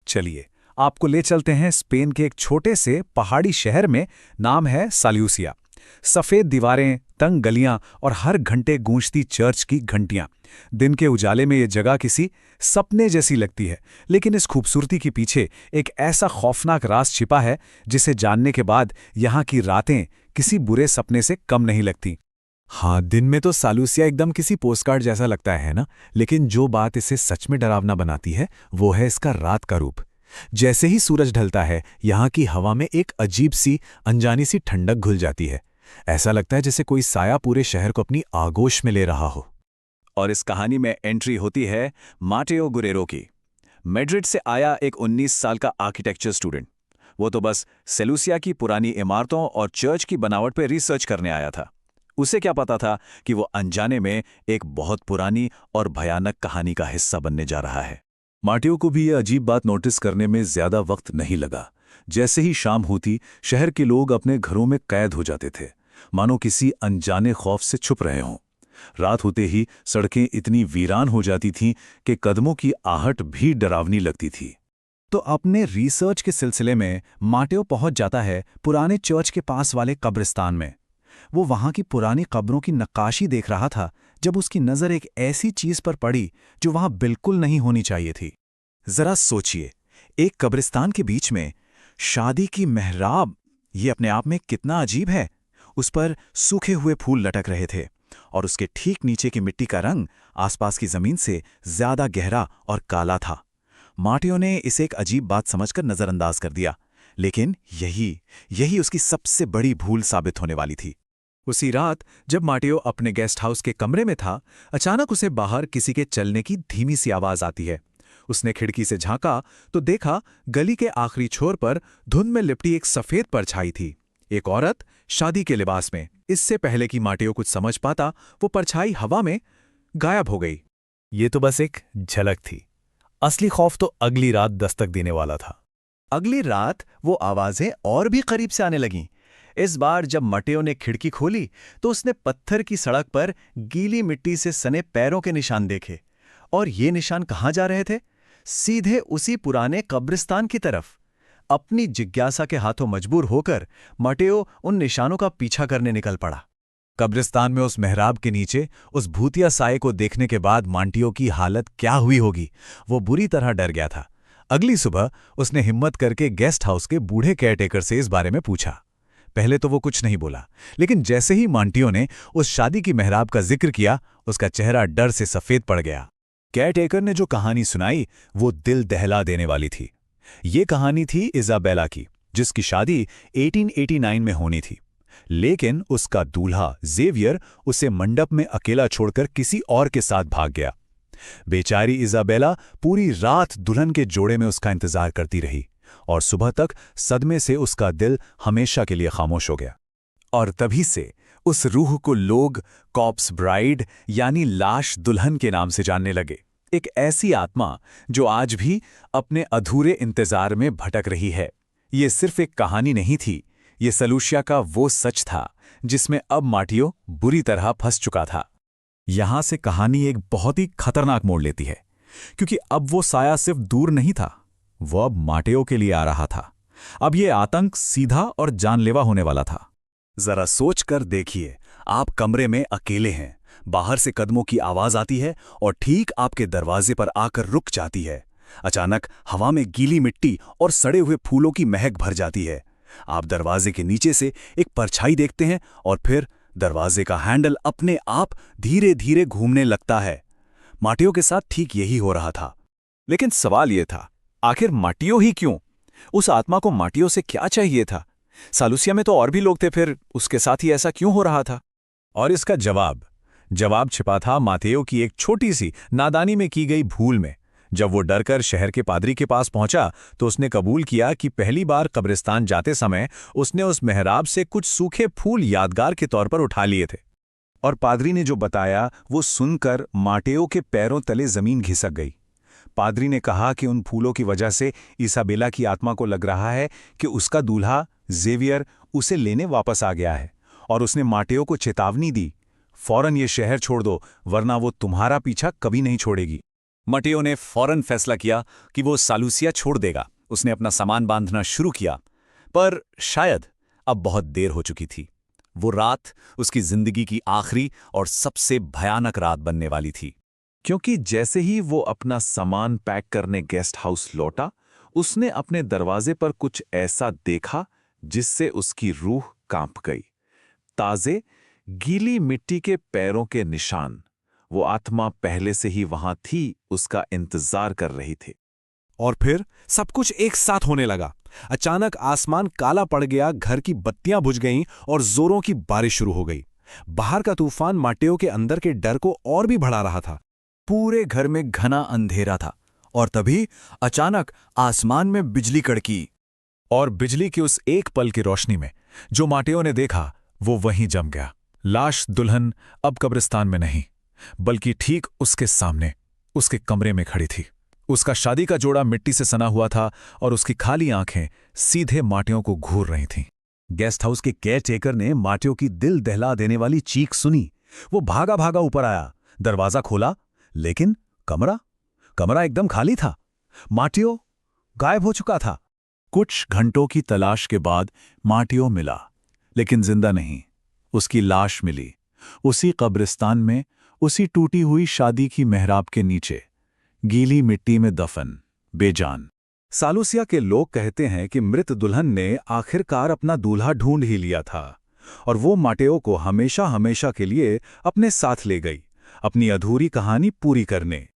चलिए आपको ले चलते हैं स्पेन के एक छोटे से पहाड़ी शहर में। नाम है साल्यूसिया। सफ़ेद दीवारें, तंग गलियां और हर घंटे गूंजती चर्च की घंटियां। दिन के उजाले में ये जगह किसी सपने जैसी लगती है, लेकिन इस खूबसूरती के पीछे एक ऐसा खौफनाक राज छिपा है जिसे जानने के बाद यहाँ की रातें किसी बुरे सपने से कम नहीं लगती। हाँ, दिन में तो सालूसिया एकदम किसी पोस्टकार्ड जैसा लगता है ना, लेकिन जो बात इसे सच में डरावना बनाती है वो है इसका रात का रूप। जैसे ही सूरज ढलता है, यहाँ की हवा में एक अजीब सी अनजानी सी ठंडक घुल जाती है। ऐसा लगता है जैसे कोई साया पूरे शहर को अपनी आगोश में ले रहा हो। और इस कहानी में एंट्री होती है माटेओ गुरेरो की। मैड्रिड से आया एक 19 साल का आर्किटेक्चर स्टूडेंट। वो तो बस सेलूसिया की पुरानी इमारतों और चर्च की बनावट पर रिसर्च करने आया था। उसे क्या पता था कि वो अनजाने में एक बहुत पुरानी और भयानक कहानी का हिस्सा बनने जा रहा है। माटेओ को भी यह अजीब बात नोटिस करने में ज्यादा वक्त नहीं लगा। जैसे ही शाम होती, शहर के लोग अपने घरों में कैद हो जाते थे, मानो किसी अनजाने खौफ से छुप रहे हों। रात होते ही सड़कें इतनी वीरान हो जाती थीं कि कदमों की आहट भी डरावनी लगती थी। तो अपने रिसर्च के सिलसिले में माटेओ पहुंच जाता है पुराने चर्च के पास वाले कब्रिस्तान में। वो वहां की पुरानी कब्रों की नक्काशी देख रहा था जब उसकी नज़र एक ऐसी चीज पर पड़ी जो वहां बिल्कुल नहीं होनी चाहिए थी। जरा सोचिए, एक कब्रिस्तान के बीच में शादी की मेहराब, ये अपने आप में कितना अजीब है। उस पर सूखे हुए फूल लटक रहे थे और उसके ठीक नीचे की मिट्टी का रंग आसपास की जमीन से ज्यादा गहरा और काला था। माटेओ ने इसे एक अजीब बात समझकर नजरअंदाज कर दिया, लेकिन यही उसकी सबसे बड़ी भूल साबित होने वाली थी। उसी रात जब माटेओ अपने गेस्ट हाउस के कमरे में था, अचानक उसे बाहर किसी के चलने की धीमी सी आवाज आती है। उसने खिड़की से झांका तो देखा गली के आखिरी छोर पर धुंध में लिपटी एक सफेद परछाई थी। एक औरत शादी के लिबास में। इससे पहले कि माटेओ कुछ समझ पाता, वो परछाई हवा में गायब हो गई। ये तो बस एक झलक थी। असली खौफ तो अगली रात दस्तक देने वाला था। अगली रात वो आवाजें और भी करीब से आने लगीं। इस बार जब माटेओ ने खिड़की खोली तो उसने पत्थर की सड़क पर गीली मिट्टी से सने पैरों के निशान देखे। और ये निशान कहाँ जा रहे थे? सीधे उसी पुराने कब्रिस्तान की तरफ। अपनी जिज्ञासा के हाथों मजबूर होकर माटेओ उन निशानों का पीछा करने निकल पड़ा। कब्रिस्तान में उस मेहराब के नीचे उस भूतिया साये को देखने के बाद माटेओ की हालत क्या हुई होगी, वो बुरी तरह डर गया था। अगली सुबह उसने हिम्मत करके गेस्ट हाउस के बूढ़े केयरटेकर से इस बारे में पूछा। पहले तो वो कुछ नहीं बोला, लेकिन जैसे ही माटेओ ने उस शादी की मेहराब का जिक्र किया, उसका चेहरा डर से सफेद पड़ गया। केयरटेकर ने जो कहानी सुनाई वो दिल दहला देने वाली थी। ये कहानी थी इजाबेला की, जिसकी शादी 1889 में होनी थी, लेकिन उसका दूल्हा जेवियर उसे मंडप में अकेला छोड़कर किसी और के साथ भाग गया। बेचारी इजाबेला पूरी रात दुल्हन के जोड़े में उसका इंतजार करती रही और सुबह तक सदमे से उसका दिल हमेशा के लिए खामोश हो गया। और तभी से उस रूह को लोग कॉप्स ब्राइड यानी लाश दुल्हन के नाम से जानने लगे। एक ऐसी आत्मा जो आज भी अपने अधूरे इंतजार में भटक रही है। ये सिर्फ एक कहानी नहीं थी, ये सलूसिया का वो सच था जिसमें अब माटेओ बुरी तरह फंस चुका था। यहां से कहानी एक बहुत ही खतरनाक मोड़ लेती है, क्योंकि अब वो साया सिर्फ दूर नहीं था, वो अब माटेओ के लिए आ रहा था। अब ये आतंक सीधा और जानलेवा होने वाला था। जरा सोच कर देखिए, आप कमरे में अकेले हैं, बाहर से कदमों की आवाज आती है और ठीक आपके दरवाजे पर आकर रुक जाती है। अचानक हवा में गीली मिट्टी और सड़े हुए फूलों की महक भर जाती है। आप दरवाजे के नीचे से एक परछाई देखते हैं और फिर दरवाजे का हैंडल अपने आप धीरे धीरे घूमने लगता है। माटेओ के साथ ठीक यही हो रहा था। लेकिन सवाल यह था, आखिर माटेओ ही क्यों? उस आत्मा को माटेओ से क्या चाहिए था? सालूसिया में तो और भी लोग थे, फिर उसके साथ ही ऐसा क्यों हो रहा था? और इसका जवाब छिपा था माटेओ की एक छोटी सी नादानी में की गई भूल में। जब वो डरकर शहर के पादरी के पास पहुंचा तो उसने कबूल किया कि पहली बार कब्रिस्तान जाते समय उसने उस मेहराब से कुछ सूखे फूल यादगार के तौर पर उठा लिए थे। और पादरी ने जो बताया वो सुनकर माटेओ के पैरों तले जमीन घिसक गई। पादरी ने कहा कि उन फूलों की वजह से इसाबेला की आत्मा को लग रहा है कि उसका दूल्हा जेवियर उसे लेने वापस आ गया है, और उसने माटेओ को चेतावनी दी, फौरन ये शहर छोड़ दो वरना वो तुम्हारा पीछा कभी नहीं छोड़ेगी। मटेओ ने फौरन फैसला किया कि वो सालूसिया छोड़ देगा। उसने अपना सामान बांधना शुरू किया, पर शायद अब बहुत देर हो चुकी थी। वो रात उसकी जिंदगी की आखिरी और सबसे भयानक रात बनने वाली थी, क्योंकि जैसे ही वो अपना सामान पैक करने गेस्ट हाउस लौटा, उसने अपने दरवाजे पर कुछ ऐसा देखा जिससे उसकी रूह कांप गई। ताजे, गीली मिट्टी के पैरों के निशान। वो आत्मा पहले से ही वहां थी, उसका इंतजार कर रही थी। और फिर सब कुछ एक साथ होने लगा। अचानक आसमान काला पड़ गया, घर की बत्तियां बुझ गईं और जोरों की बारिश शुरू हो गई। बाहर का तूफान माटेओ के अंदर के डर को और भी बढ़ा रहा था। पूरे घर में घना अंधेरा था और तभी अचानक आसमान में बिजली कड़की। और बिजली की उस एक पल की रोशनी में जो माटेओ ने देखा, वो वहीं जम गया। लाश दुल्हन अब कब्रिस्तान में नहीं, बल्कि ठीक उसके सामने, उसके कमरे में खड़ी थी। उसका शादी का जोड़ा मिट्टी से सना हुआ था और उसकी खाली आंखें सीधे माटेओ को घूर रही थीं। गेस्ट हाउस के केयरटेकर ने माटेओ की दिल दहला देने वाली चीख सुनी। वो भागा भागा ऊपर आया, दरवाजा खोला, लेकिन कमरा एकदम खाली था। माटेओ गायब हो चुका था। कुछ घंटों की तलाश के बाद माटेओ मिला, लेकिन जिंदा नहीं। उसकी लाश मिली उसी कब्रिस्तान में, उसी टूटी हुई शादी की मेहराब के नीचे, गीली मिट्टी में दफन, बेजान। सालूसिया के लोग कहते हैं कि मृत दुल्हन ने आखिरकार अपना दूल्हा ढूंढ ही लिया था और वो माटेओ को हमेशा हमेशा के लिए अपने साथ ले गई, अपनी अधूरी कहानी पूरी करने।